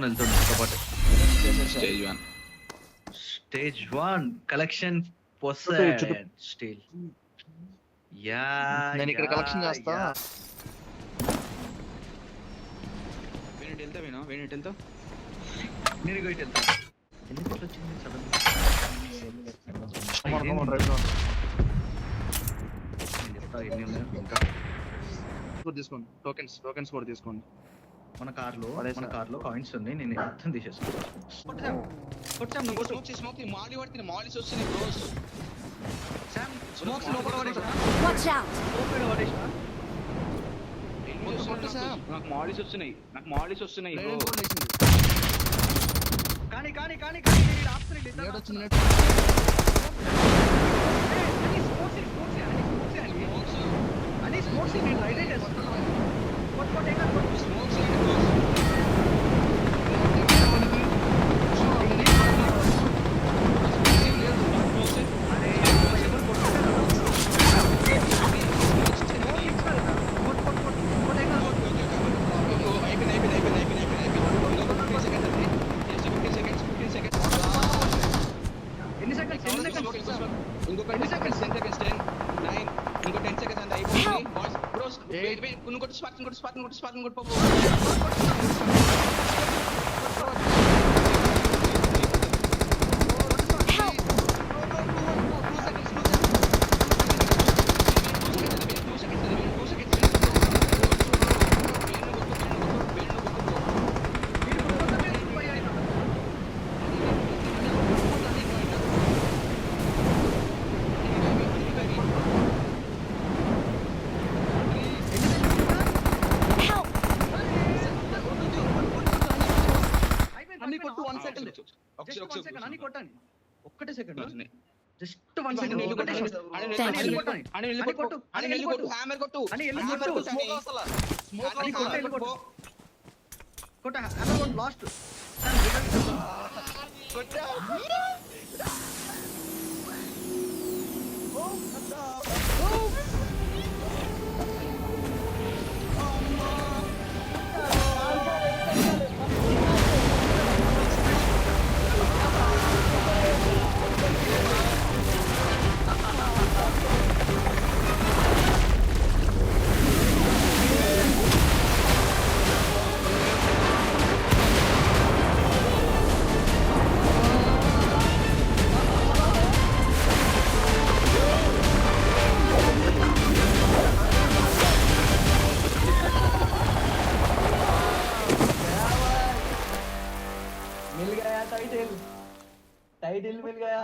వెళ్తుంది నాతో పాటు. స్టేజ్ 1 స్టేజ్ 1 కలెక్షన్ చుట్టూ. పొసెడ్ స్టీల్. యా నేను ఇక్కడ కలెక్షన్ చేస్తా. వేణు వెళ్తా నేను ఇటు వెళ్తా. ఎందుకు ఇట్లా వచ్చింది sudden Come on, come on, right now. ఇంకా కూడా తీసుకోండి. టోకెన్స్ కూడా తీసుకోండి. మన కార్లో పడేసా. కాయిన్స్ ఉన్నాయి. నేను మొత్తం తీసేసుకుంటాను. మాలి పడుతుంది. మాలిస్ వస్తున్నాయి బ్రోస్. Watch out! నాకు మాలిస్ వస్తున్నాయి bro. కానీ అని స్మోక్స్ నేను రైడ్ చేస్తున్నాను. Smokes ఎన్ని సెకండ్స్ ఇంకొక 10 seconds 10 9 ఇంకో 10 seconds అంత అయిపోయింది బాయ్స్ బ్రోస్. ఇంకోటి స్పార్క్ పో. ఒక్కటే సెకండ్ జస్ట్ 1 సెకండ్. హ్యామర్ కొట్టు. లాస్ట్ टाइटल मिल गया टाइटल मिल गया